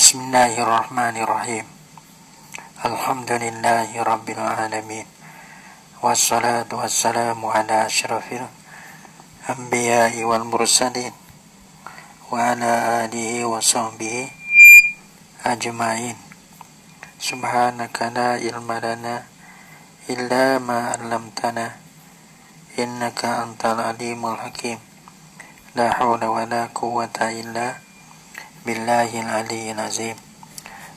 Bismillahirrahmanirrahim. Alhamdulillahi rabbil alamin. Wassalatu wassalamu ala asyrafil anbiya'i wal mursalin wa ala alihi wa sahbihi ajma'in. Subhanaka la ilma lana illa ma 'allamtana innaka antal alimul hakim. La hawla wa la quwwata illa billahil aliyyil azim.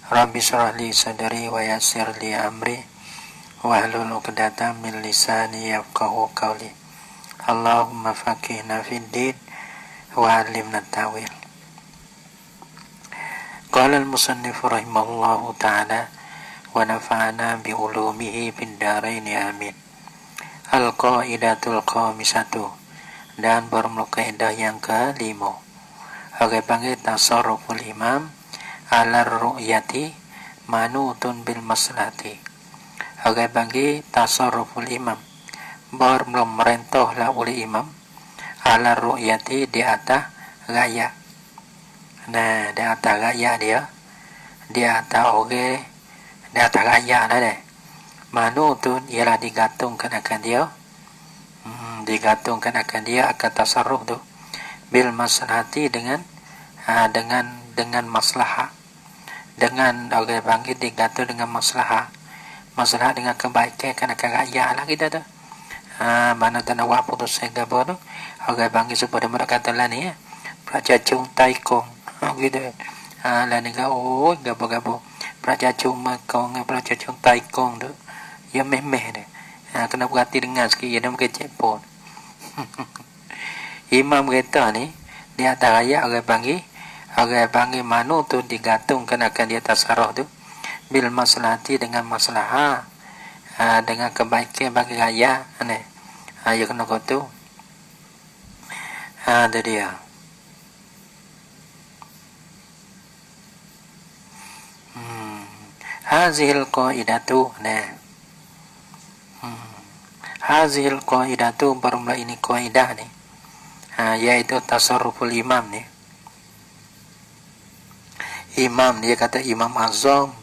Rabbi shrah li sadri wa yassir li amri wahlul 'uqdatam min lisani yafqahu qawli. Allahumma faqihna fid din wa 'allimna ta'wil. Qala al-musannif rahimahullahu ta'ala wa nafa'ana bi ulumihi fid dharain amin. Al-qaidatul khamisatu, dan bermula kaidah yang kelima. Oke, panggil tasarruful imam ala ru'yati manutun bil maslahati. Oke, panggil tasarruful imam bermula merentahlah oleh imam ala ru'yati di atas gaya. Nah, di atas gaya dia, di atas di atas gaya lah deh. Manutun ialah digantungkan akan dia, digantungkan akan dia akan tasarruf tu bil maslahati dengan maslahah, dengan panggil digantung dengan maslahah dengan kebaikan kan akan raya lah kita tu. Mana tak nak putus sehingga baru panggil supaya mereka kata lah ni pracacung taikong gitu. Lah ni kau gabo pracacung makong pracacung taikong tu ya meh deh. Kena berhati dengan sikit ya, dia mungkin cepon. Imam kata ni dia tak raya panggil manu tu digantungkan akan dia tasarruf tu bil maslahati dengan maslahah, dengan kebaikan bagi raya ni. Ya kena kau tu. Ada dia. Hazil qaidatu nah. Hazil qaidatu bermula ini kaidah ni. Yaitu tasarruful imam ni. Imam dia kata imam azam,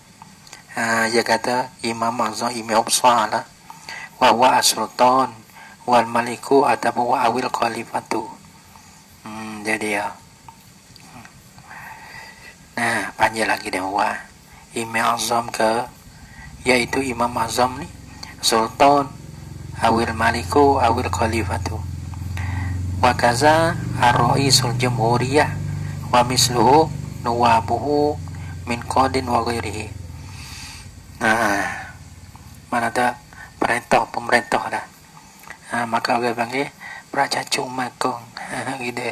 dia kata imam azam imam besar lah. Wa huwa as-sultan wal maliku ataupun wa awil khalifatu. Jadi ya. Nah, panjang lagi dia wa imam azam ke, yaitu imam azam ni sultan awil maliku awil khalifatu. Wa kaza ar-ra'isul jumhuriyah wa misluhu nuwabuhu min qadin wa ghairihi. Mana ada pemerintah dah. Maka orang panggil pracacung makong gitu.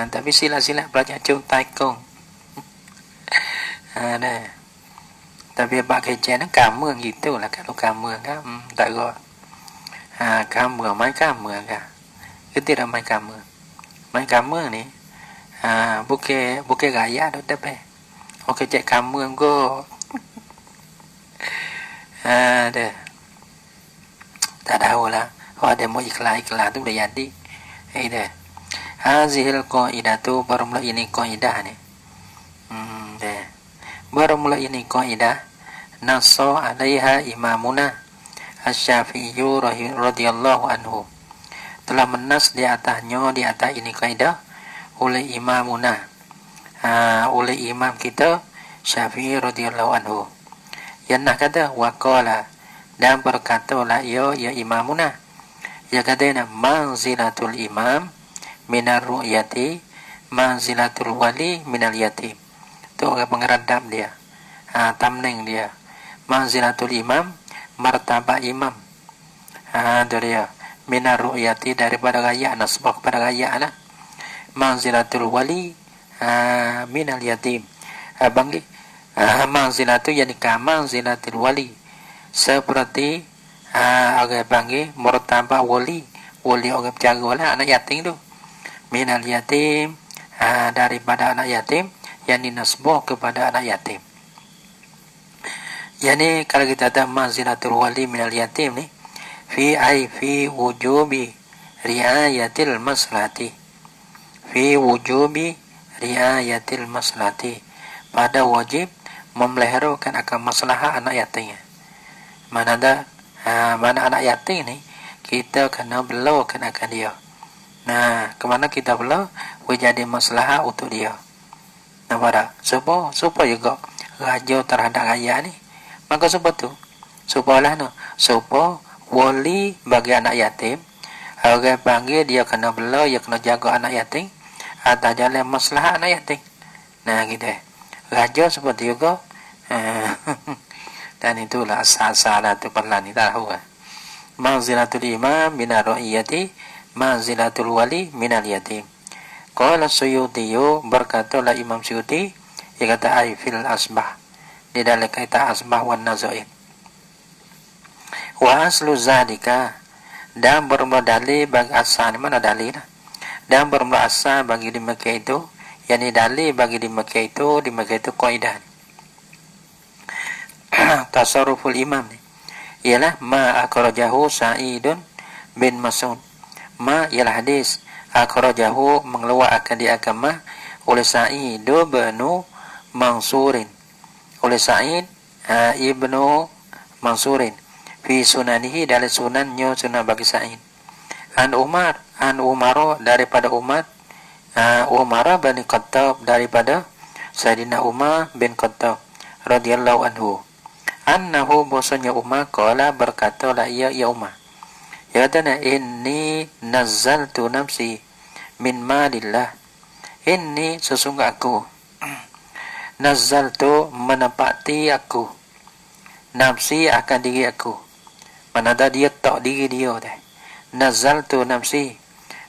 Tapi sila-sila pracacung taikong. Dah. Tapi pakai jenis kamu gitu lah, kalau kamu kan tak gua. Kamu main kamu kan. Kita dah main kamu. Main kamu ni bukan gaya tu tapi. Okey cek kamu engko. Dah. Tak tahu lah. Ada mau iklan tu dah jadi. Dah. Hazil qaidatu bermula ini kaidah ni. Dah. Bermula ini kaidah nassa 'alaiha imamuna Asy-Syafi'i radhiyallahu anhu, telah menas di atasnya, di atas ini kaidah oleh imamuna, oleh imam kita Syafi'i radhiyallahu anhu. Yang nak kata waqala, dan berkatalah ya imamuna, ya katanya manzilatul imam minar ru'yati manzilatul wali minal yatim. Tu orang pengeradam dia, tamning dia. Manzilatul imam, martabat imam, dari dia minar ru'yati, daripada raya, nasbah kepada raya lah. Manzilatul wali minal yatim, bangki manzilatu yani ka manzilatul wali, seperti orang panggil martabat wali orang berjaga lah anak yatim tu. Minal yatim, daripada anak yatim, yani nasbah kepada anak yatim. Yani kalau kita ada manzilatul wali minal yatim ni fi wujubi riayatil maslahati, fi wujubi riayatil maslahati, pada wajib memeliharakan akan masalah anak yatim. Mana anak yatim ni kita kena belakan akan dia. Nah, kemana kita bela, jadi masalah untuk dia. Nampak tak? Supaya juga raja terhadap rakyat ni. Maka sebab tu, supaya wali bagi anak yatim, orang panggil dia kena bela, dia kena jaga anak yatim atas jalan masalah anak yatim. Nah, gitu. Raja seperti juga. Dan itulah asal-asal tu perlah ni tahu kan. Manzilatul imam minar ra'iyati, manzilatul wali minal yatim. Qala Suyuti, berkatalah Imam Suyuti, dia kata ai fil asbah, di dalam kaitan asbah wan nazair. Wa aslu zalika, dan bermodali bagi asal, mana dalil? Dan bermula bagi di Mekah itu, yakni dalil bagi di Mekah itu kaidah. Tasarruful imam ni ialah ma akhrajahu Sa'idun bin Mas'ud. Ma ialah hadis akhrajahu mengeluarkan di agama oleh Sa'id bin Mansurin, oleh Sa'id ibnu Mansurin fi sunanihi, dalam sunannya sunan bagi Sa'id. An Umar daripada Umar bin Khattab, daripada Sayyidina Umar bin Khattab radhiyallahu anhu, annahu bosanya Umar qala, berkata la ya Umar, ya kata inni nazzaltu nafsi min malillah, inni sesungguh aku nazzaltu menepati aku nafsi akan diri aku, mana ada dia tak diri dia dah. Nazzaltu nafsi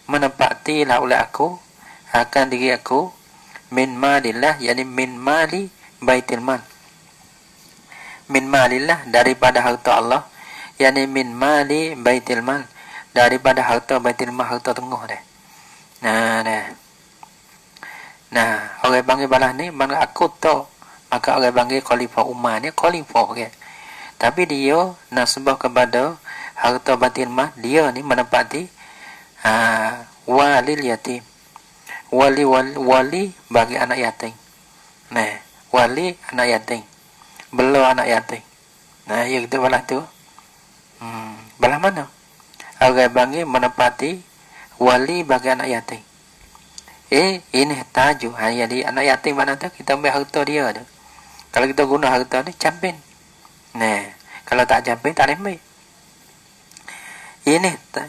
menepati lah oleh aku akan diri aku min malillah, yakni min mali baitul mal, min malillah daripada harta Allah, yakni min mali baitul mal daripada harta baitul mal, harta tengah dah. Nah, orang panggil balas ni mana aku tak, maka orang panggil khalifah Umar ni khalifah ke. Tapi dia nasbah kepada harta baitul mal, dia ni menepati walil yatim, wali bagi anak yatim. Nah, wali anak yatim, bela anak yatim. Nah, ya kita balas tu. Balas mana? Orang panggil menepati wali bagi anak yatim. Ini tajuk. Jadi anak yatim mana tu kita ambil harta dia tu. Kalau kita guna harta ni campin. Nah, kalau tak campin tak boleh ambil.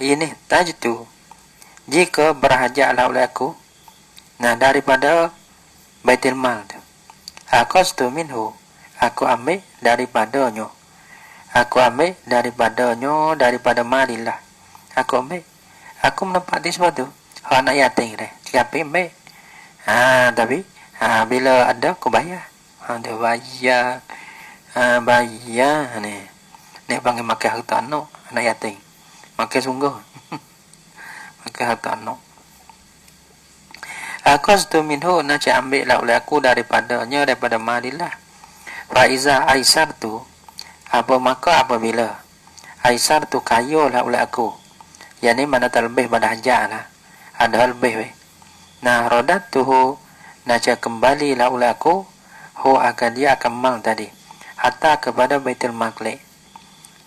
Ini tajuk tu. Jika berhajatlah oleh aku, nah daripada baitul mal tu, aqastu minhu, aku ambil daripadanya. Aku ambil daripada malillah. Aku menepati sesuatu. Anak yatim dah. Siapa ambil? Tapi bila ada aku bayar. Dia bayar. Bayar ni. Ni panggil makan harta anak yatim. Makan sungguh. Makan harta anak. Aqastu minhu, nak ambil lah oleh aku daripadanya, daripada malillah. Faiza aisar tu, apabila aisar tu kaya lah oleh aku, yang ni mana terlebih pada hajat lah, ada lebih weh. Nah, rodat tuhu, nak kembali lah oleh aku, akan dia akan mal tadi, hatta kepada baitul maqli.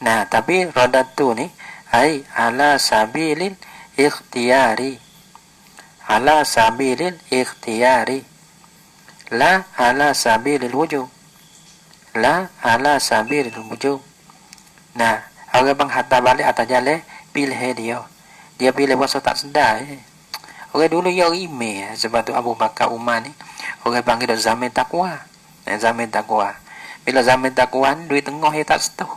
Nah, tapi rodat tu ni ai ala sabilil ikhtiyari, ala sabilil ikhtiyari, la ala sabilil wujub, la ala sabilil wujub. Nah, orang bang hatta balik atas jalan pilih dia pilih bahasa tak sedar. Orang dulu yang email sebab tu Abu Bakar Umar ni orang panggil dah zaman takwa. Zaman takwa, bila zaman takwa ni duit tengah dia tak setuh.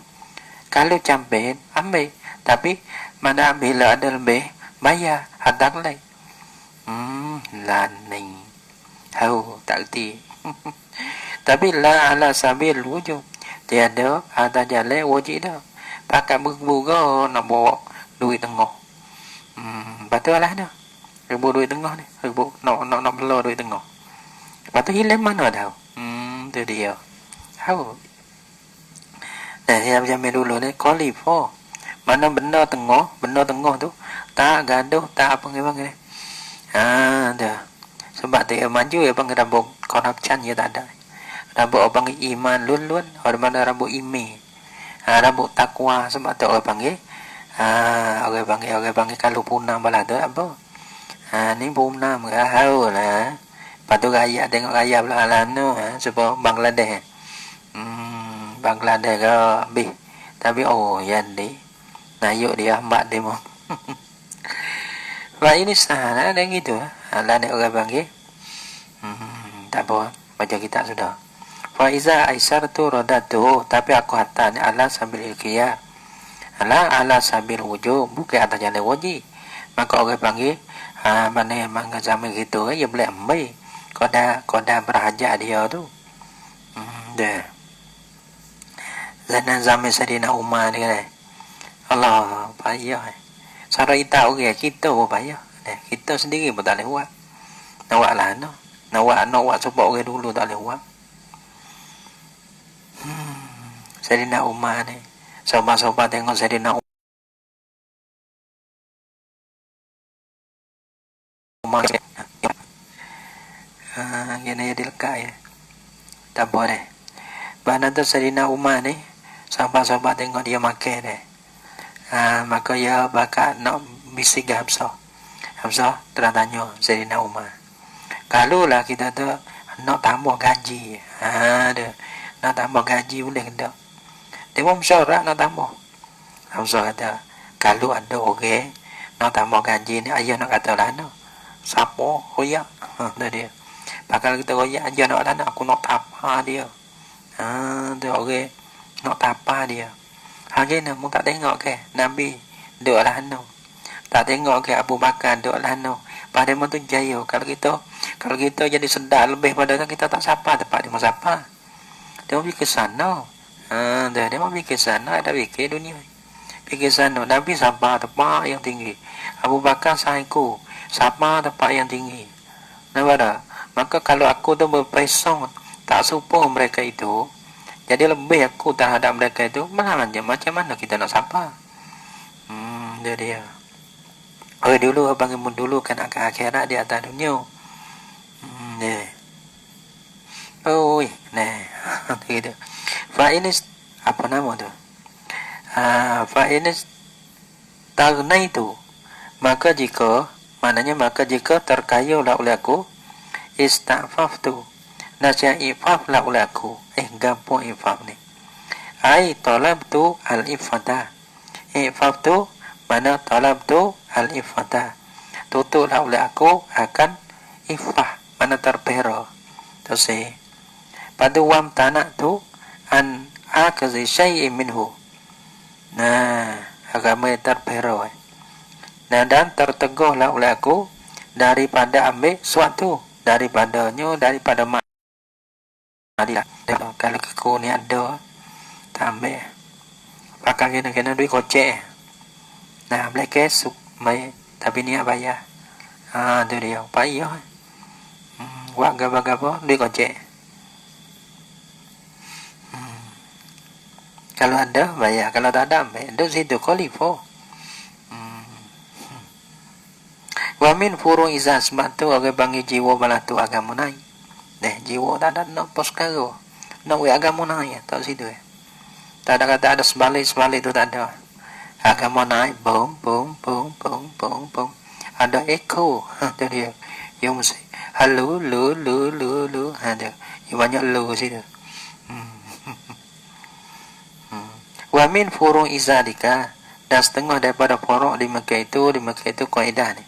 Kalau campur ambil, tapi mana bila ada lebih bayar hadak lain. Laning. Tak erti. Tapi la ala sabil wujud. Tiada atas jalan wajib dah. Pakai berbuga nak bawa duit tengah. Betul lah dah. Ribu duit tengah ni. Ribu nak bela duit tengah. Lepas tu hilang mana dah? Tu dia. Tahu. Nah, yang macam dulu ni khalifah. Mana benda tengah tu tak gaduh, tak apa ni. Dah. Sebab dia maju ya bang rambut corruption ya tak ada. Rambut orang iman lun-lun, orang mana rambut imi. Rambut takwa sebab tu orang panggil. Orang panggil kalau punam bala tu apa? Ni punam ke hau lah. Lepas tu raya tengok raya pula alam tu sebab Bangladesh. Bangladesh ke bih. Tapi yan di. Nayuk dia hamba dia mau. Wah ini salah ada gitu lah ni orang panggil. Tak apa baca kita sudah. Fa iza aisartu radatu, tapi aku hantar ni ala sambil ilkiyah. Ala sambil wujud, bukan atas jalan wajib. Maka orang panggil mana yang zaman gitu ya boleh ambil. Kau dah berhajat dia tu. Dah. Zaman Sayyidina Umar ni kan. Allah payah. Cara kita orang kita pun payah. Kita sendiri pun tak boleh buat. Nak buat lah no. Nak buat sebab orang dulu tak boleh buat. Sayyidina Umar ni. Sobat-sobat tengok Sayyidina Umar. Gini ya dilekat ya. Tak boleh. Bahkan tu Sayyidina Umar ni. Sobat-sobat tengok dia makan deh. Maka ya bakal nak bisik ke Hamzah telah tanya Sayyidina Umar, kalau lah kita tu nak tambah gaji nak tambah gaji boleh ke tak? Dia pun mesyuarat nak tambah. Hamzah kata kalau ada orang nak tambah gaji ni ayah nak kata lah no. Siapa royak tu dia bakal kita royak ayah nak lah aku nak tapa dia tu orang nak tapa dia. Hari ni mu tak tengok ke Nabi duduk lah no. Tak tengok ke Abu Bakar duduk lah no. Pada mu tu jaya. Kalau kita jadi sedar lebih pada kita tak sapa tempat dia mau sapa. Dia mau fikir sana. Dia mau fikir sana, ada fikir dunia. Fikir sana, Nabi sapa tempat yang tinggi. Abu Bakar sahiku sapa tempat yang tinggi. Nampak. Maka kalau aku tu berpesong tak serupa mereka itu, jadi lebih aku terhadap mereka itu, macam mana kita nak sapa? Dia. Dulu abang imun dulu kan akan akhirat di atas dunia. Dia. Gitu. Fa ini apa nama tu? Fa ini tagna itu. Maka jika terkayulah oleh aku, istafaftu. Nasihat ifaf lah oleh aku. Gampang ifaf ni. Talab tu al-ifada. Ifaf tu mana talab tu al-ifada. Tutuplah oleh aku akan ifah. Mana terpera. Terus pada wam tanak tu an akazi syai'in minhu. Agama yang terpera. Dan terteguhlah oleh aku daripada ambil suatu. Daripada Adilah. Kalau aku ni ada tak ambil pakai kena duit kocek boleh kesuk baik tapi niat bayar tu dia payah buat gapa-gapa duit kocek kalau ada bayar kalau tak ada ambil duduk situ khalifah wa min furu izah sebab tu orang panggil jiwa balah tu agama naik jiwa tak ada nak pos karo nak agama naik tak situ tak ada kata ada sebalik tu tak ada agama naik boom ada echo tu dia yang mesti halo lu ada yang banyak lu situ wa min furu izalika dan setengah daripada furuk di Mekah itu kaedah ni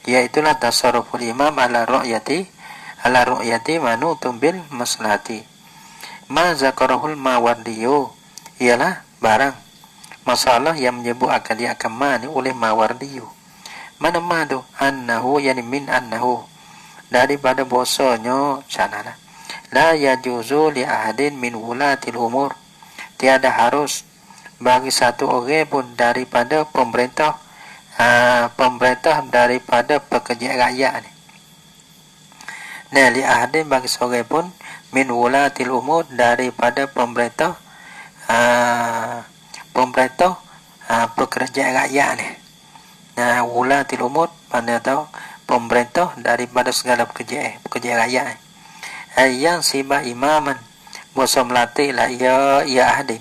iaitulah tasarruful imam ala ru'yati manutun bil maslahati. Ma zakarahul Mawardiyu ialah barang masalah yang menyebut akan dia akan mani oleh Mawardiyu. Mana tu? Annahu yani min annahu daripada bosanya sanalah. La yajuzu li ahadin min wulatil umur. Tiada harus bagi satu orang pun daripada pemerintah daripada pekerja rakyat ni. Li ahadin bagi seorang pun min wulatil umur daripada pemerintah pekerja rakyat ni. Wulatil umur mana tahu pemerintah daripada segala pekerjaan rakyat. Yang sibah imaman bosa melatih lah ia ahdi.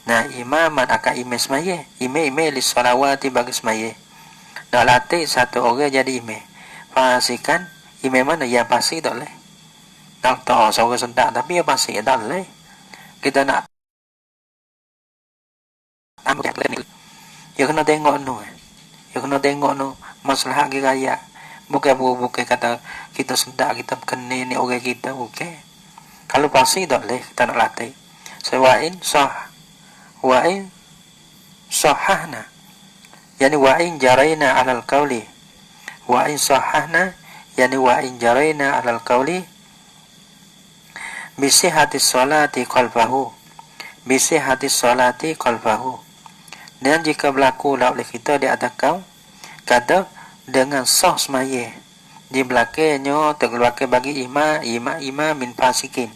Nah imaman akan imam semaya, imam li salawati bagi semaya. Nak latih satu orang jadi imam. Pastikan imam mana yang pasti tak boleh. Tak tahu seorang sendak tapi yang pasti tak boleh. Kita nak ambil ni. Ya kena tengok nu. Ya kena tengok nu masalah ke raya. Bukan kata kita sendak kita kena ni orang kita bukan. Kalau pasti tak boleh kita nak latih. Sewain sah. Wa'in sahahna. Yani wa'in jaraina alal qawli. Wa'in sahahna. Yani wa'in jaraina alal qawli. Bisihati sholati qalbahu. Bisihati sholati qalbahu. Dan jika berlaku oleh kita di atas kau, kata dengan sah semaya. Di belakangnya terkeluar bagi imam min fasikin.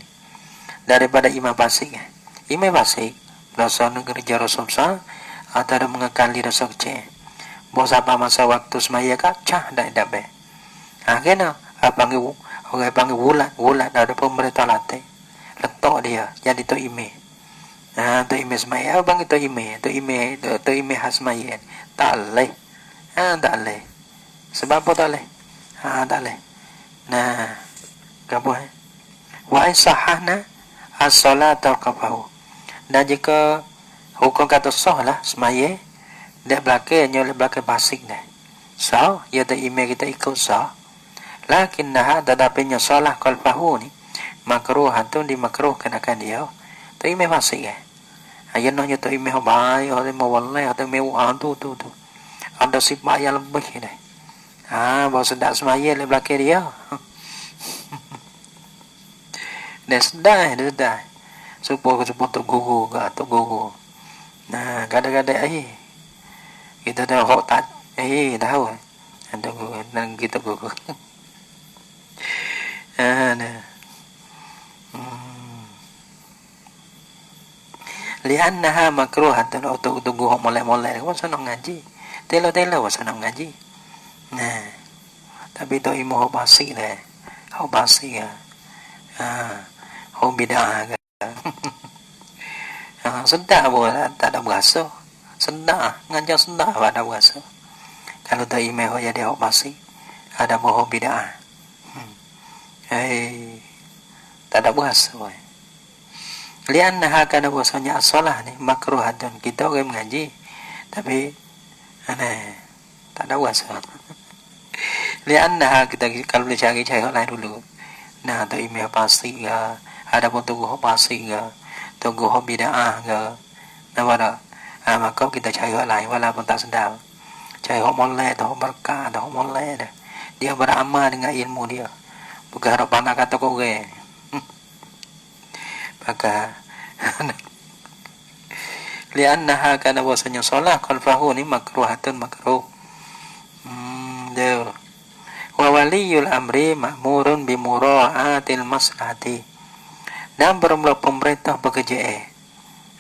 Daripada imam fasik. Imam fasik. Rasa kerja Rasul sah atau ada mengekali rasa kecil. Bos apa masa waktu semaya kak cah dak be. Kena orang panggil wulat ada pemerintah latih. Letak dia jadi tu ime. Tu ime semaya bang itu ime khas semaya. Tak leh. Tak leh. Sebab apa tak leh? Tak leh. Nah, gapo wa sahahna as-salatu qafahu. Dan jika hukum kata sah lah semaya, dia belakangnya oleh belakang basik dah. Sah, ia tak email kita ikut sah. Lakinnaha tetapinya salah qalfahu ni makruh tu dimakruhkan akan dia. Tak email basik Ayat nanya tak email baik, ada mawallah, ada mewah tu. Ada sifat yang lebih dah. Bahawa sedap semaya oleh belakang dia. Dia sedar. Supaya tu guru. Nah, kadang-kadang kita dah hok tak tahu. Ada guru dan kita guru. Nah. Liannaha makruhatun untuk guru molek-molek kan senang ngaji. Telo-telo senang ngaji. Nah. Tapi tu ilmu hok basi dah. Hok basi hok bidah. Sedap pun tak ada berasa. Sedap ngajar sedap tak ada berasa. Kalau tak email jadi hok basi ada bohong bidah. Tak ada berasa. Liannaha kana bahasanya as-salah ni makruhatun. Kita orang mengaji tapi tak ada berasa. Liannaha kita kalau boleh cari lain dulu. Nah tu email pasti ke ada pun tunggu pasti ke tunggu bid'ah ke apa dah maka kita cari lain walaupun tak sedar cari molek atau berkah atau molek dah dia beramal dengan ilmu dia bukan harap pandang kata kau maka liannaha kana bahasanya solah qalfahu ni makruhatun makruh dia wa waliyul amri ma'murun bi mura'atil maslahati. Dan bermula pemerintah bekerja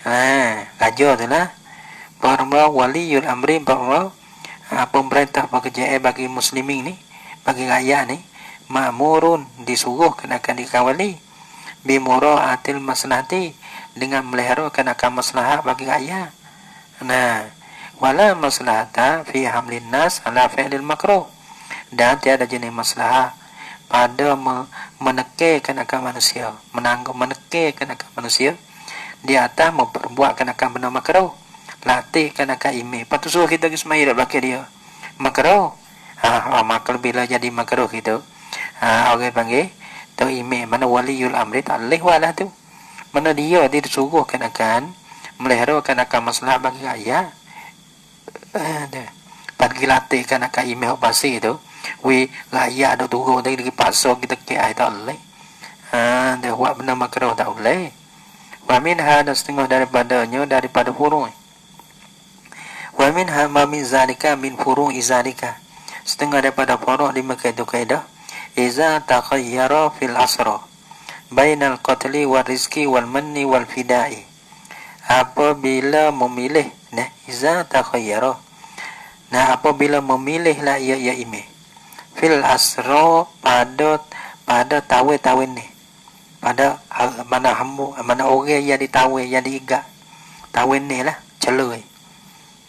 raja tu lah bermula waliyul amri bermula pemerintah bekerja bagi muslimin ni bagi rakyat ni ma'murun disuruh kenakan dikawali bimura'atil maslahati dengan meliharakan akan maslahat bagi rakyat. Wala maslahata fi hamlin nas ala fi'lil makruh. Dan tiada jenis masalah pada menekankan akan manusia, menekankan akan manusia di atas memperbuatkan akan benda makruh, latihkan akan ime. Lepas tu suruh kita ke semai dak belakang dia makruh. Maka bila jadi makruh gitu orang panggil tu ime mana waliyul amri tak leh walah tu mana dia disuruhkan akan meliharakan akan masalah bagi rakyat. Bagi latihkan akan ime basi tu rakyat ada turun tadi dipaksa kita kira tak boleh. Dia buat benda makruh tak boleh. Wa minha dan setengah daripada furu'. Wa minha ma min zalika min furu'i zalika. Setengah daripada furu' di kaidah iza takhayyara fil asra bainal qatli wal rizqi wal manni wal fida'i. Apabila memilih iza takhayyara apabila memilihlah ia ime fil asro pada tawe ni, pada mana hambu mana orang yang ditawe yang diigat tawe ni lah celui.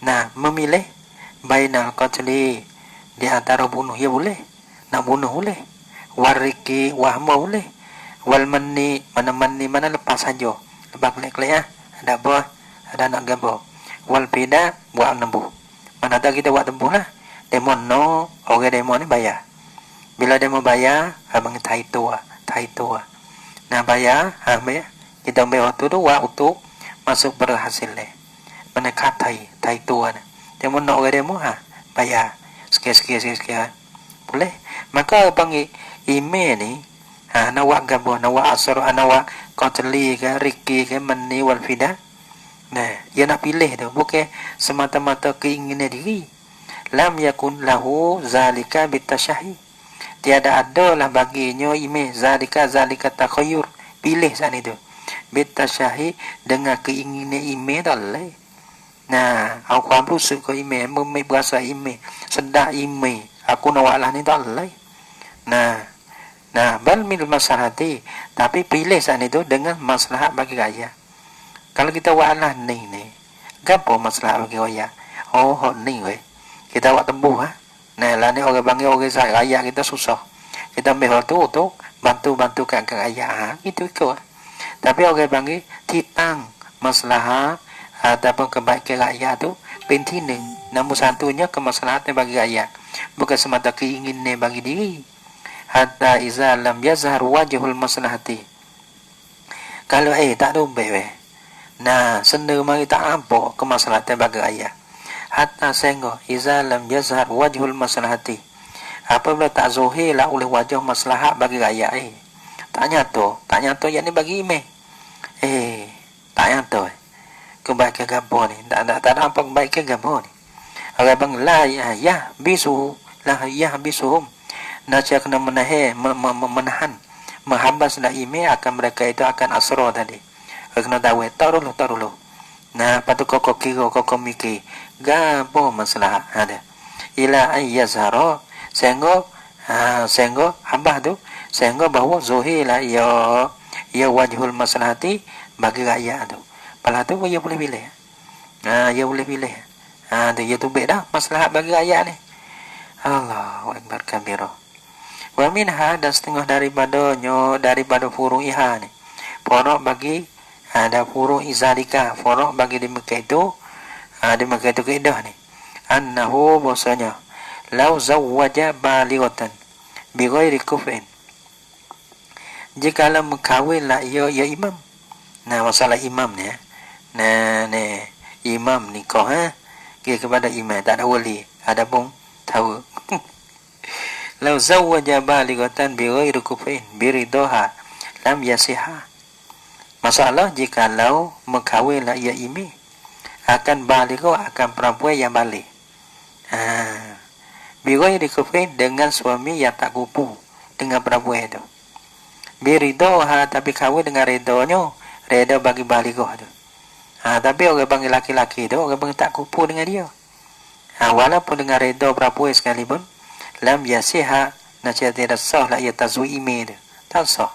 Nah, memilih bainal qatli di antara bunuh ya boleh, nak bunuh boleh, wariki wahma boleh, wal manni mana lepas saja, lepas kelek-kelek ada apa, ada nak gambar, wal pida buat nembuh, mana tak kita buat tembuh lah, demo no, orang demo ni bayar, bila demo bayar, abang tai tua, nah bayar, bayar, kita ambil waktu tu, waktu masuk berhasil leh, mana katai tua ni, demo no orang demo bayar, sekian, boleh, maka panggil email ni, nawak gambar, nawak asar, nawak qatli ke, riki ke, manni wal fida. Nah, dia nak pilih tu, bukan semata-mata keinginan diri. Lam yakun lahu zalika bitasyahi. Tiada ada lah baginya email zalika takhayyur. Pilih saat itu. Bitasyahi dengan keinginan email tak boleh. Nah, akuความรู้สึก ke email,ไม่berasa email, sedap email. Aku nak lah ni tak boleh. Nah, bal min maslahati, tapi pilih saat itu dengan maslahat bagi rakyat. Kalau kita wa'alah ni, gapo masalah bagi raya? Oh, ni weh. Kita buat tembuh Nah, lah ni orang bangga orang saya raya kita susah. Kita ambil waktu untuk bantu kat raya itu ikut. Tapi orang bangga titang masalah ataupun kebaikan rakyat tu penting. Nombor satunya kemaslahatan bagi rakyat. Bukan semata keinginan bagi diri. Hatta iza lam yazhar wajhul maslahati. Kalau tak ada weh. Nah, senda mari tak apa kemaslahatan bagi rakyat. Hatta sehingga iza lam yazhar wajhul maslahati. Apabila tak zuhirlah oleh wajah maslahat bagi rakyat tak nyata yang ni bagi email. Tak nyata. Kebaikan gambar ni tak ada apa kebaikan gambar ni. Orang bang la ya bisuhum. Naca kena menahan menghabaslah email akan mereka itu akan asra tadi. Kena tahu taruh. Nah, patu koko kira koko mikir gapo masalah ada. Ila ayyazhara sehingga habah tu sehingga bahawa zuhila ya wajhul maslahati bagi rakyat tu. Pala tu dia boleh pilih. Dia boleh pilih. Dia tu beda maslahat bagi rakyat ni. Allahu akbar kabira. Wa minha dan setengah daripada furu iha ni. Porok bagi ada furu izalika, furu bagi di Mekah itu kaedah ni. Annahu bahasanya law zawwaja balighatan bi ghairi kufin. Jikalau mengkawinlah ia imam. Nah, masalah imam ni Nah, ni imam nikah kira kepada imam tak ada wali, ada pun tahu. Law zawwaja balighatan bi ghairi kufin bi ridaha lam yasiha. Masalah jikalau mengkawinlah ia imam akan balighah akan perempuan yang balik. Bi ghairi kufin dengan suami yang tak kupu dengan perempuan itu. Bi ridaha tapi kawin dengan redanya, reda bagi balighah tu. Tapi orang panggil laki-laki tu, orang panggil tak kupu dengan dia. Walaupun dengan reda perempuan sekalipun, lam yasiha, nasihat tidak sah lah ia tazwi ime tu. Tak sah.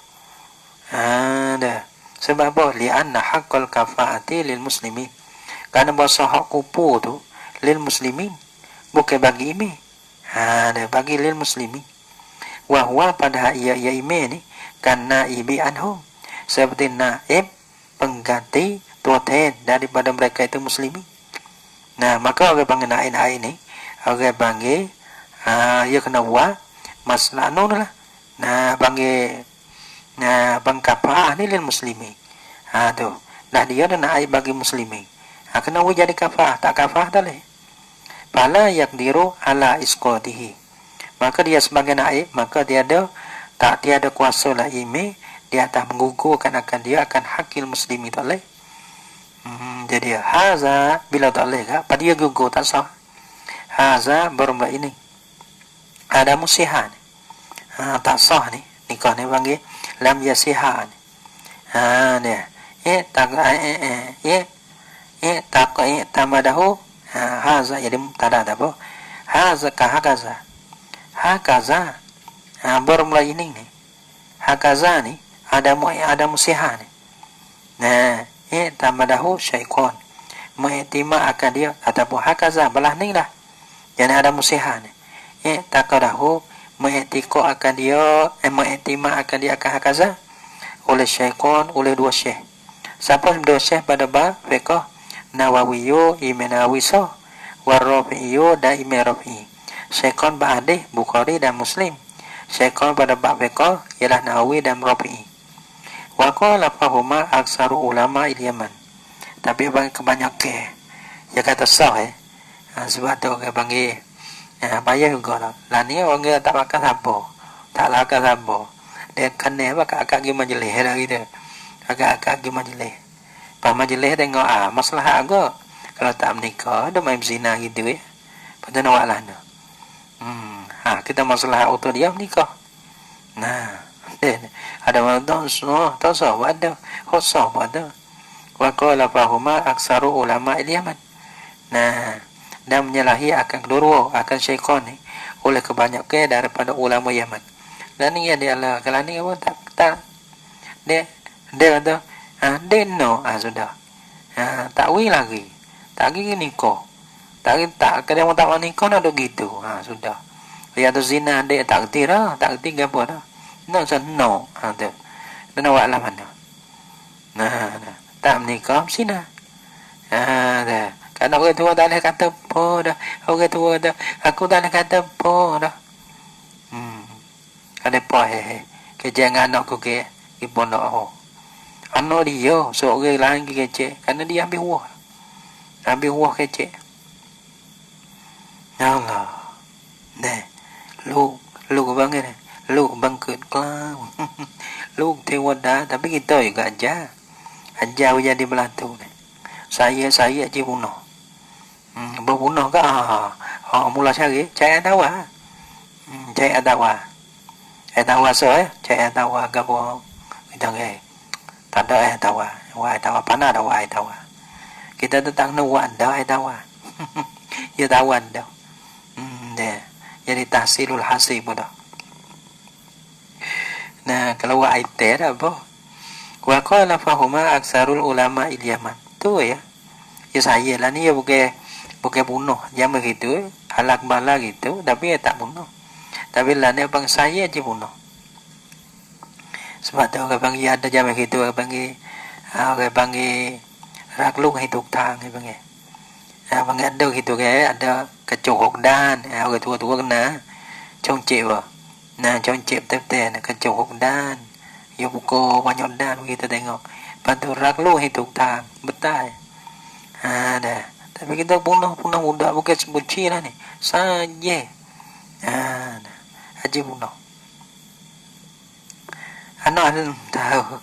Dah. Sebab apa? Li'anna haqqal kafaati lil muslimin. Kerana bahasa hak kupu tu lil muslimin, bukan bagi ime. Dah bagi lil muslimin. Wahwa pada ia ime ni kan naibi anhum. Seperti naib pengganti tuaten daripada mereka itu muslimin. Nah, maka orang panggil naib ni, orang panggil ia kena buat masalah lah. Nah, panggil kafah ni lil muslimin. Tu. Nah, dia dah naib bagi muslimin. Kena jadi kafah, tak kafah tak leh. Pala yakdiru ala isqatihi. Maka dia sebagai naib, maka tiada kuasa lah ime dia atas menggugurkan akan dia akan hakil muslimin tak leh. Jadi haza bila tak leh pada dia gugur tak sah. Haza bermula ini ada musihan. Tak sah ni nikah ni panggil lam yasihan. Dia tamadahu haza jadi tak ada apa. Haza ka hakaza. hakaza. Baru mulai ini nih. Hakaza nih, ada musihah nih. Nah, tamadahu syaikon. Mu'tima akan dia ataupun hakaza belah ni lah. Jadi ada musihah nih. Takadahu mu'tiko akan dia, mu'tima akan dia akan hakaza oleh syaikon, oleh dua syekh. Siapa dua syekh pada bab fiqh? Nawawiyu Imam Nawawi wa Rafi'i dan Imam Rafi'i. Syaikon ba'adih Bukhari dan Muslim. Syaikon pada bab fiqh ialah Nawawi dan Rafi'i. Wa qala fahuma aksaru ulama Yaman. Tapi bagi kebanyakan dia kata sah sebab tu orang panggil payah juga lah. Lah ni orang tak makan apa. Tak makan apa. Dia kena akak pergi majlis dah gitu. Akak pergi majlis. Pas majlis tengok masalah agak. Kalau tak menikah ada main zina gitu ya. Pada nak lah tu. Kita masalah auto dia menikah. Nah, ada orang tak sah buat dah. Khosah buat dah. Wa qala fahuma aksaru ulama Yaman. Nah, dan menyalahi akan kedua akan syaikon ni oleh kebanyakan daripada ulama Yaman. Dan ni dia lah kalau ni apa tak dia kata dia no sudah. Takwil lagi. Tak lagi nikah. Tak kadang tak nikah nak gitu. Sudah. Dia tu zina dia tak kerti dah, tak kerti apa dah. No. Tu. Dan awak lah mana. Nah. Tak menikah zina. Dah. Kan orang tua tak boleh kata apa dah. Orang tua dah. Aku tak boleh kata apa dah. Ada apa kejangan anak aku ke pondok. Anak dia seorang lain ke kecil. Kerana dia ambil wah. Ambil wah kecil. Ya Allah. Nah. Lu bangun. Lu bangkit kelam. Lu tewada. Tapi kita juga ajar. Ajar jadi belatu ni. Saya je bunuh. Berbunuh ke? Mula cari dawa. Cari dawa. Dawa cari dawa ke apa? Kita tak ada dawa. Dawa panah dawa. Kita tetang nuan dawa. Ya dawan dah. Dia. Jadi tahsilul hasib dah. Nah, kalau wa'ite apa? Wa qala fahuma aksarul ulama Yaman. Tu ya. Ya saya lah ni ya bukan bunuh. Yang begitu halak bala gitu, tapi ya tak bunuh. Tapi lah ni bang saya je bunuh. Sebab tu orang panggil ada jam begitu, orang panggil raklung hidup tang ni panggil. Panggil ada gitu ke, ada kecohok dan orang tua-tua kena congcep. Nah, congcep tep-tep kecohok dan ya buka banyak dan kita tengok. Bantu raklung hidup tang, betul. Dah. Tapi kita bunuh budak bukan sebuci lah ni. Saja. Haji bunuh. Anak tahu.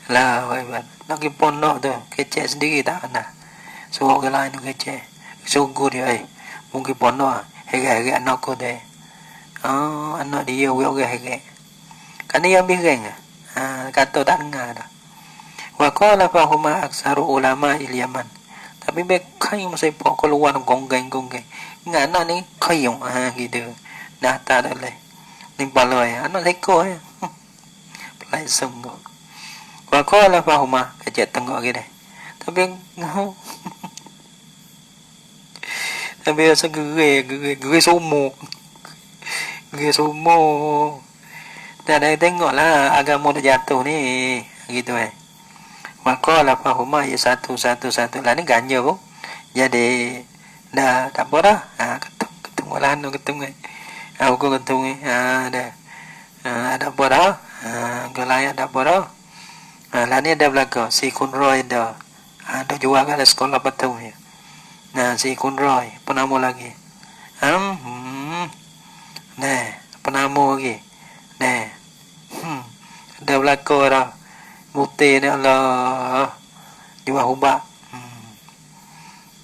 Lah, hebat. Nak pergi pondok tu, kecek sendiri tak kena. Suruh orang lain tu kecek. Sungguh dia, mungkin pondok, heret-heret anak aku tu. Anak dia, orang heret. Kan dia ambil reng. Kata tak dengar dah. Wa qala fahuma aksaru ulama Yaman. Tapi bekai masa pok keluar gonggeng. Ingat anak ni kayung gitu. Dah tak ada leh. Ni baloi anak seko pelai sungguh. Wa qala fahuma kecek tengok gitu. Tapi rasa gere somok. Gere somok. Dah tengoklah agama dah jatuh ni gitu Maka fahuma ya satu lah ni ganja pun. Jadi dah tak apa dah. Ketemu lah aku ketemu dah. Ada apa dah? Gelai ada apa dah? Lah ni ada belaka si Kunroy dah. Ada jual kat sekolah betul ni. Nah, si Kunroy penama lagi. Nah, penama lagi. Nah. Ada belaka dah. Bukti ni Allah jual hubak.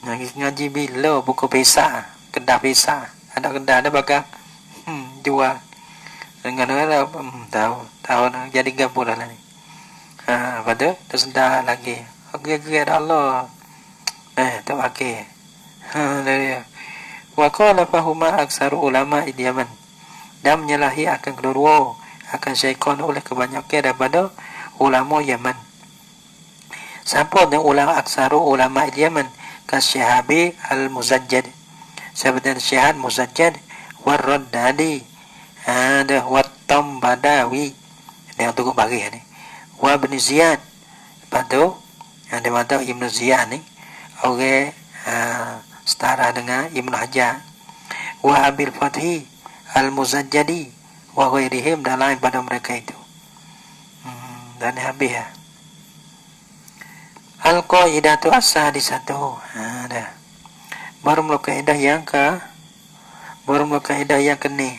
Ngaji bila buku pesa, kedah pesa. Ada kedah ada bakal jual. Dengan ada tahu jadi gabur dah ni. Pada tersedar lagi. Okey ada Allah. Tak pakai. Dia. Wa qala fahuma aksaru ulama Yaman. Dan menyalahi akan kedua akan syaikon oleh kebanyakan daripada ulama Yaman. Siapa dengan ulama aksaru ulama Yaman? Kasyahabi al-Muzajjad, seperti Syahad Muzajjad, Warraddadi, ada Wattam Badawi, dia untuk bagi ni. Wa Ibn Ziyad, lepas yang dia mata Ibn Ziyad ni, orang setara dengan Ibn Hajar. Wa Abil Fathi al-Muzajjadi, wa ghairihim, dan lain pada mereka itu. Dan habis ya. Al-Qaidatu as-sadisatu. Dah. Baru kaidah yang kini.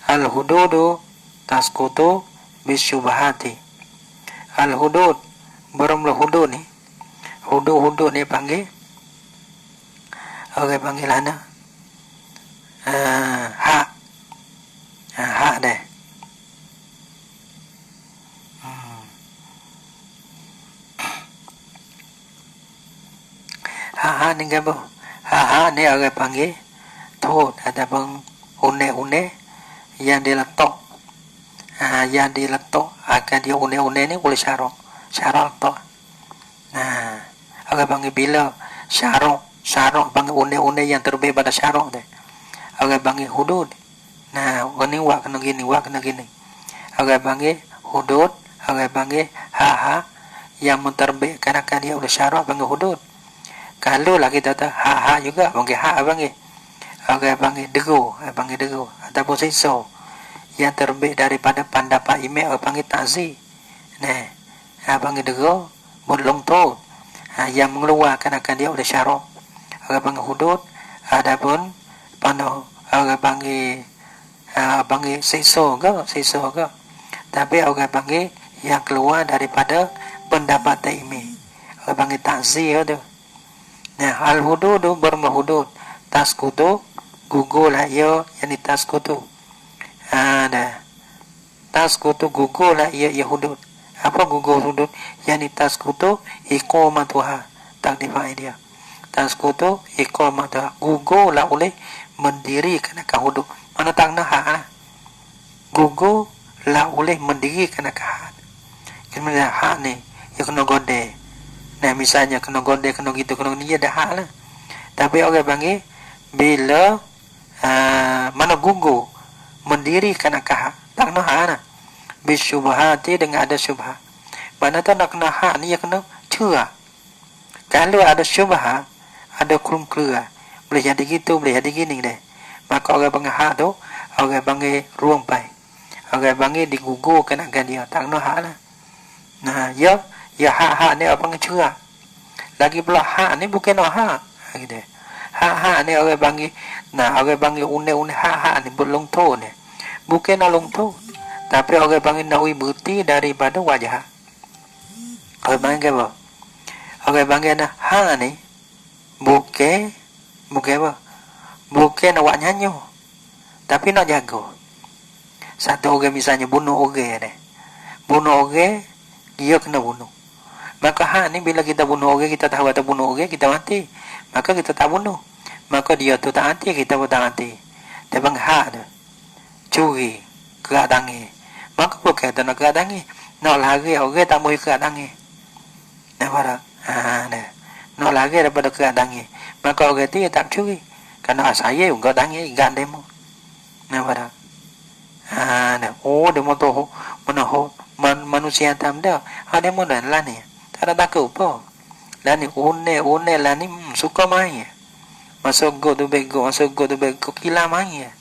Al-hududu tasqutu bisyubhati. Al-hudud, baru hudud ni. Hudud ni panggil. Orang panggil mana? Hak. Hak dah. Ha ni apa? Ha ni orang panggil thot ataupun une yang diletak. Yang diletak akan dia une ni boleh syarak letak. Orang panggil bila syarak panggil une yang terbit pada syarak tu. Orang panggil hudud. Orang ni buat kena gini. Orang panggil hudud, orang panggil ha yang menterbitkan akan dia oleh syarak panggil hudud. Kalau lah kita tahu hak juga panggil hak panggil. Orang panggil degu ataupun sisa yang terbit daripada pendapat imam orang panggil takzi. Panggil degu belum tu yang mengeluarkan akan dia oleh syarak. Orang panggil hudud, adapun orang panggil sisa ke. Tapi orang panggil yang keluar daripada pendapat imam. Orang panggil takzi tu. Al-hududu bermahudud taskutu gugur lah ia yang taskutu. Taskutu gugur lah ia hudud. Apa gugur hudud? Yang taskutu iqamatuha, takdifai dia. Taskutu iqamatuha, gugur lah oleh mendirikan akan hudud. Mana tak nak hak lah. Gugur lah oleh mendirikan akan hak. Kemudian hak ni ia kena godeh. Misalnya kena gondel, kena gitu, kena ni, ada hak lah. Tapi orang panggil bila mana gugur mendirikan akal hak, tak kena hak lah. Bisyubhati, dengan ada syubhat. Mana tak nak kena hak ni, ya kena cerah. Kalau ada syubhat, ada kerum-kerum, boleh jadi gitu, boleh jadi gini deh. Maka orang panggil hak tu, orang panggil ruang pai. Orang panggil digugurkan akan dia, tak kena hak lah. Ya hak ni apa cerah. Lagi pula hak ni bukan hak. Gitu. Hak ni orang panggil orang panggil une hak ni belum tu ni. Bukan long tu. Tapi orang panggil nawi bukti daripada wajah. Orang panggil apa? Orang panggil hak ni bukan apa? Bukan awak nyanyi. Tapi nak jaga. Satu orang misalnya bunuh orang ni. Bunuh orang, dia kena bunuh. Maka hak ni bila kita bunuh orang, kita tahu atau bunuh orang, kita mati. Maka kita tak bunuh. Maka dia tu tak mati, kita pun tak mati. Dia panggil hak tu. Curi, kerak tangan. Maka bukan tu nak kerak tangan. Nak lari orang tak boleh kerak tangan. Nampak tak? Nak lari daripada kerak tangan. Maka orang tu tak curi. Kerana saya pun kerak tangan, ikan demo. Nampak tak? Dia tahu mana manusia tam dah. Dia mana lah ni. Tak ada takut apa. Lah ni une lah ni suka main. Masuk go tu bego, kila main.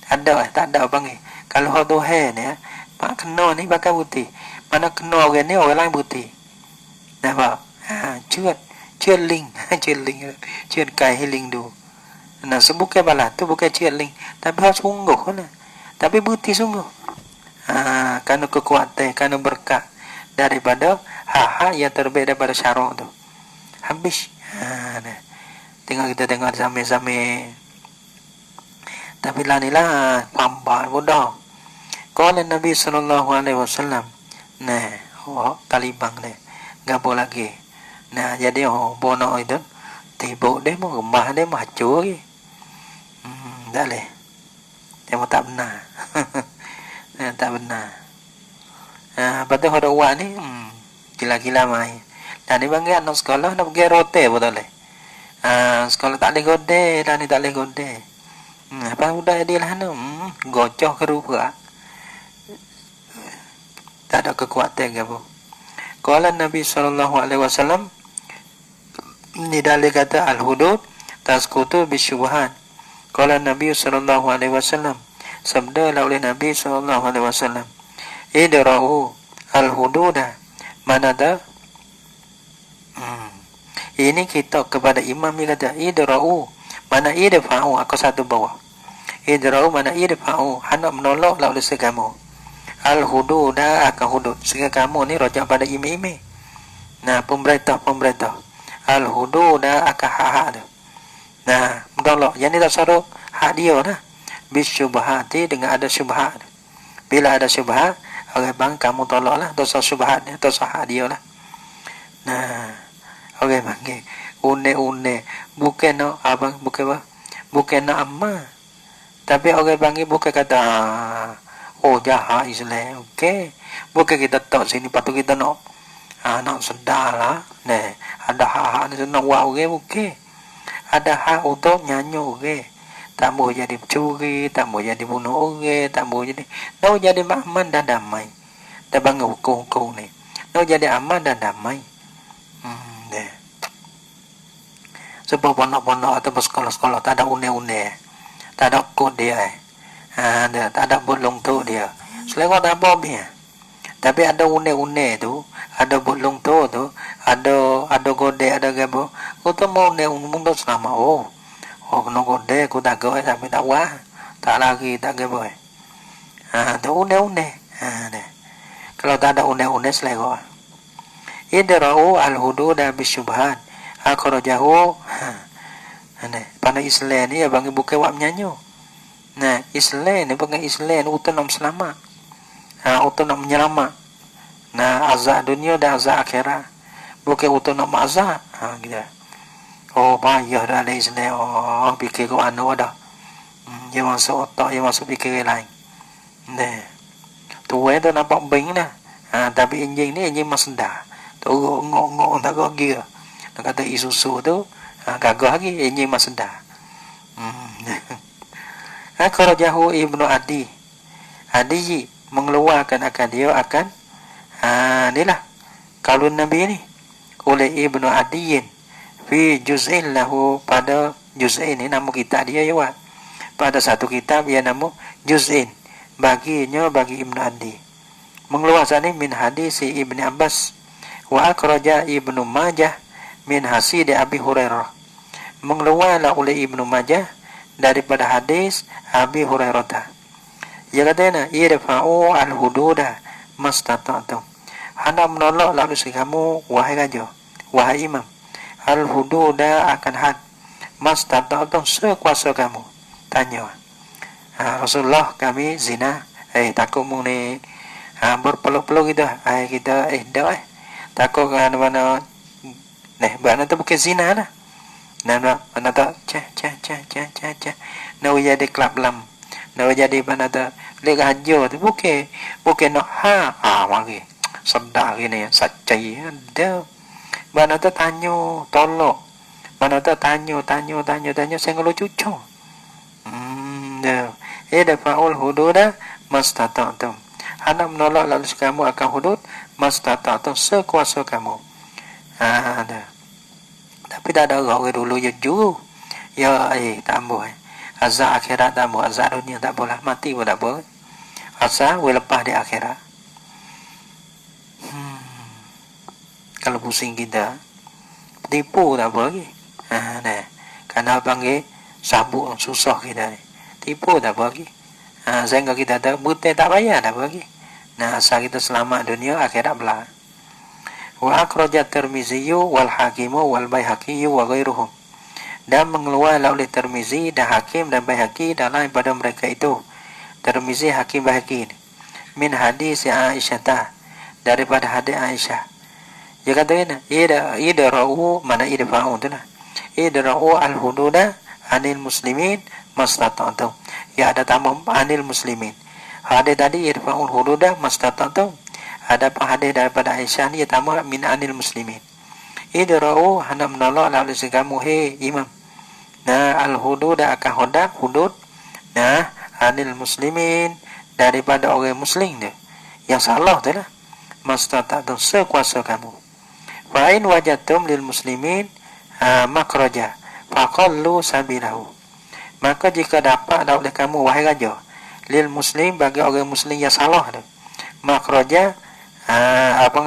Ada tak ada panggil. Kalau hak tu ni, pak kena ni pakai putih. Mana kena orang ni orang lain putih. Nampak? Cuat ling, cuat kai ling tu. Sebukan balas tu bukan cuat ling, tapi hak sungguh lah. Tapi putih sungguh. Kerana kekuatan, kerana berkat daripada hak-hak yang terbit daripada syarak tu. Habis. Tinggal kita tengok sampai-sampai. Tapi lah ni lah pambar bodoh. Qala Nabi sallallahu alaihi wasallam. Talibang ni. Gapo lagi. Jadi bono itu tiba dia mau rumah dia mau hancur lagi. Tak boleh. Demo tak benar. Tak benar. Lepas tu ada uak ni, gila-gila main. Dan dia panggil anak sekolah nak pergi rote pun tak boleh. Sekolah tak boleh gode, dan ni tak boleh gode. Apa budak dia lah tu, gocoh ke rupa. Tak ada kekuatan ke apa. Qala Nabi SAW, ni dalil kata al-hudud tasqutu bisyubhat. Qala Nabi SAW, sabda oleh Nabi SAW, idra'u al-hududa. Mana dah? Ini kita kepada imam ni kata idra'u, mana idfa'u, aku satu bawah. Idra'u mana idfa'u, hendak menolak lalu segamu. Al-hududa akan hudud. Segamu ni rojak pada imam-imam. Nah, pemerintah al-hududa akan hak-hak tu. Nah, menolak. Yang ni tak suruh hak dia lah. Bisyubhati, dengan ada syubhat. Bila ada syubhat, orang bang kamu tolak lah. Dosa syubhat ni, dosa hak dia lah. Nah, orang panggil une-une. Bukan nak abang, bukan apa? Bukan nak amal. Tapi orang panggil bukan kata oh jahat Islam. Okey. Bukan kita tak sini patut kita nak nak sedar lah. Nah, ada hak-hak ni nak buat orang okey. Ada hak untuk nyanyi orang. Tak mau jadi pencuri, tak mau jadi bunuh orang, tak mau jadi nak jadi aman dan damai. Tak bangun hukum-hukum ni. Nak jadi aman dan damai. Deh. Sebab pondok-pondok atau sekolah-sekolah tak ada une-une. Tak ada kod dia. Tak ada bolong tu dia. Selewat tak apa dia. Tapi ada une-une tu, ada bolong tu, ada gode, ada gabo. Kau tu mau une-une tu selama kena gode, kau tak gode tapi tak wah. Tak lagi, tak gabo. Tu une-une. Kalau tak ada une-une selewat. Idra'u al-hududa bisyubhat. Akhrajahu. Pada Islam ni abang bukan buat menyanyi. Nah, Islam ni bukan Islam untuk nak selamat. Untuk nak menyelamat. Nah, azab dunia dan azab akhirat. Bukan untuk nak azab. Gitu. Oh, payah dah ada Islam. Oh, fikir kau anu dah. Dia masuk otak, dia masuk fikir lain. Nah. Tu tu nampak bing lah. Tapi enjing ni enjing masda. Tu ngok tak kau gear. Nak kata Isuzu tu gagah lagi enjing masda. Akhrajahu Ibnu Adi mengeluarkan akan dia akan inilah kaulun Nabi ni oleh Ibnu Adiyin fi juz'in lahu, pada juz'in ni nama kitab dia ya, pada satu kitab dia nama juz'in bagi Ibnu Adi, mengeluarkan ini min hadis Ibnu Abbas, wa akhraja Ibnu Majah min hasid Abi Hurairah, mengeluarkan oleh Ibnu Majah daripada hadis Abi Hurairah. Dia kata irfa'u al-hududa mastata'tum. Hendak menolak lalu kamu wahai raja, wahai imam, al-hududa akan had mastata'tum sekuasa kamu. Tanya Rasulullah, kami zina, takut mu ni berpeluk-peluk kita, kita dah takut mana mana tu bukan zina lah. Mana tak nak jadi kelab lam, nak jadi mana tak lek aja tu bukan nak mari sedar gini sacai ada mana tak tanya tolak, mana tak tanya saya kalau cucu faul hududa mastata'tum, hendak menolak lalu kamu akan hudud mastata'tum sekuasa kamu. Tapi tak ada orang dulu ya juru. Ya tak boleh. Azab akhirat tak boleh. Azab dunia tak boleh. Mati pun tak boleh. Azab boleh lepas di akhirat. Kalau pusing kita, tipu tak boleh. Kerana panggil sabuk susah kita ni. Tipu tak boleh. Sehingga kita tak buta tak payah tak boleh. Asal kita selamat dunia akhirat belah. Wa akhraja Tirmizi wal Hakim wal Baihaqi wa ghairuhum, dan mengeluarkan oleh Tirmizi dan Hakim dan Baihaqi dan lain pada mereka itu. Tirmizi, Hakim, Baihaqi min hadis Aisyah, daripada hadis Aisyah. Dia kata idra'u mana idfa'u tu lah. Idra'u al-hududa anil muslimin mastata'tum. Ya ada tambah anil muslimin. Hadis tadi irfa'ul hududa mastata'tum. Ada hadis daripada Aisyah ni tambah min anil muslimin. Idra'u hana menolak lalu kamu he imam. Nah al hududa akan hudud. Nah anil muslimin daripada orang muslim dia. Yang salah tu lah. Mastata'tum sekuasa kamu. Fa in wajadtum lil muslimin makhraja faqallu sabilahu. Maka jika dapat oleh kamu wahai raja lil muslim bagi orang muslim yang salah tu makhraja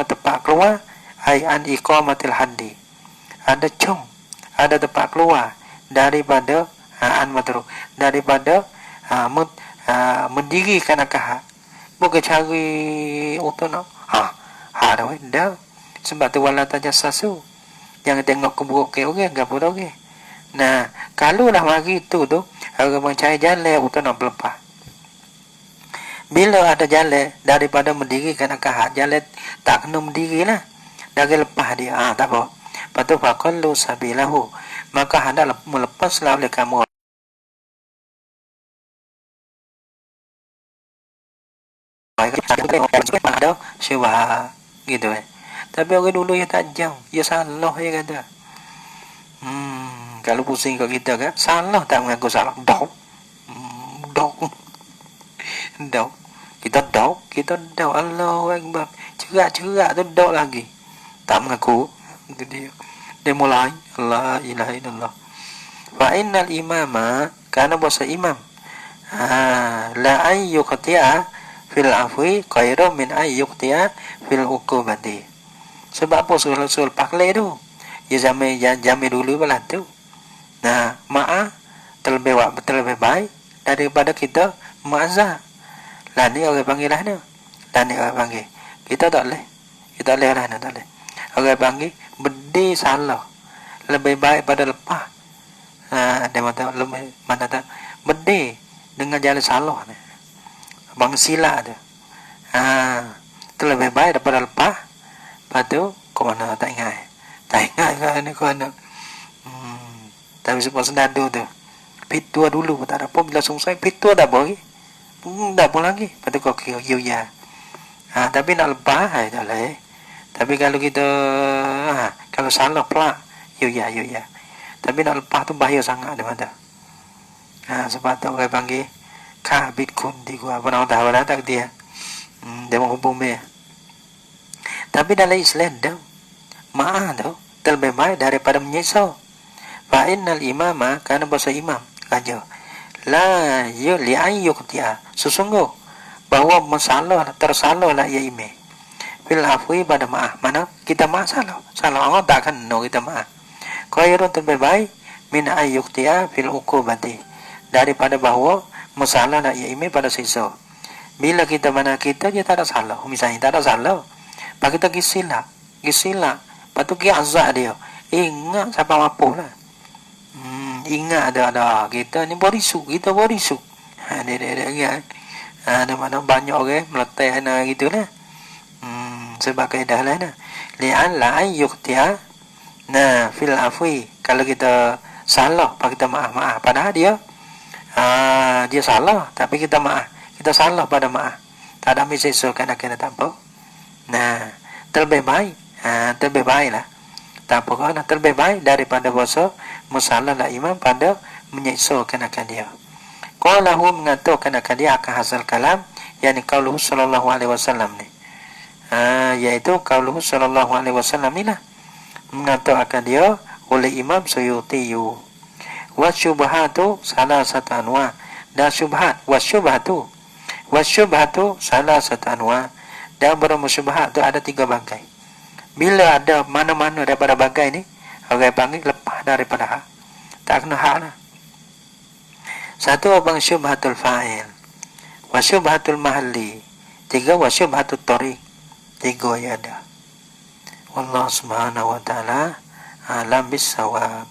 tempat keluar ai an iqamatil haddi, ada tempat keluar daripada an madruk, daripada mendirikan akad. Bukan cari utana dah sebab tu wala tajassasu, jangan tengok keburukan orang gapo dah orang. Nah kalau dah mari tu orang mencari jalan utana berlepas. Bila ada jalan daripada mendirikan akad, jalan tak kena mendirilah, dah lepas dia tak apa. Patu faqallu sabilahu, maka hendak melepaslah oleh kamu ada syubhat gitu Tapi orang dulu yang tajam, dia salah dia kata. Kalau pusing kat kita kan, salah tak mengaku salah. Dau. Kita dau Allahu Akbar. Cerak tu dau lagi. Tak mengaku. Itu dia. Dia mulai la ilaha illallah. Fa innal imama kana bahasa imam. La ayyuqti'a fil afwi khairu min ayyuqti'a fil uqubati. Sebab apa sul paklai tu? Ya zaman dulu pula tu. Nah, maaf terlebih baik daripada kita ma'azah. Lah ni orang panggil lah ni. Lah ni orang panggil. Kita tak boleh. Kita boleh lah ni tak boleh. Orang panggil bedi salah. Lebih baik pada lepas. Dia mana tak bedi dengan jalan salah ni. Bang sila tu. Itu lebih baik daripada lepas. Lepas tu kau mana tak ingat. Tak ingat kau nak. Tapi sebab senadu tu. Pitua dulu tak ada apa. Bila sungsai pitua tak apa lagi. Tak apa lagi. Lepas tu kau kira ya. Tapi nak lepas tak boleh. Tapi kalau kita kalau salah pelak ya. Tapi nak lepas tu bahaya sangat dia mata. Sebab tu orang panggil kabit kundi gua. Apa nak tahu lah tak dia. Dia menghubung dia. Tapi dalam Islam dah maaf tu terlebih baik daripada menyesal. Fa innal imama kana bahasa imam raja. La li ayyuqti'a. Sesungguh bahawa tersalahlah ia imam. Fil afwi pada maaf. Mana kita maaf salah Allah tak akan kita maaf. Khairun terlebih baik min ayyuqti'a fil uqubati, daripada bahawa masalahlah ia imam pada sisa. Bila kita mana kita dia tak ada salah. Misalnya tak ada salah. Pak kita gisilah. Lepas tu kita azab dia. Ingat siapa mampu lah. Ingat ada. Kita ni berisuk. Dia ingat. Ada mana banyak orang meletak gitu lah. Sebab kaedah lah. Li'an la'an yuqti'a. Nah, fil afwi. Kalau kita salah, pak kita maaf. Padahal dia salah. Tapi kita maaf. Kita salah pada maaf. Tak ada misal kena tak apa. Nah, terlebih baik lah. Tak apa kan, terlebih baik daripada bahasa musalah lah imam pada menyeksakan akan dia. Qalahu mengatakan akan dia akan hasil kalam, yakni qauluhu sallallahu alaihi wasallam ni. Iaitu qauluhu sallallahu alaihi wasallam ni lah. Mengatakan dia oleh Imam Suyuti. Wa syubhatu salah satu anwa. Dan syubhat wasyubhatu salah satu anwa. Dan berapa syubhat tu ada 3 bangkai. Bila ada mana-mana daripada bangkai ni, orang panggil lepas daripada hak. Tak kena hak lah. Satu abang syubhatul fa'il, wa syubhatul mahalli. 3 wa syubhatul tariq. 3 ya ada. Wallahu subhanahu wa ta'ala alam bis sawab.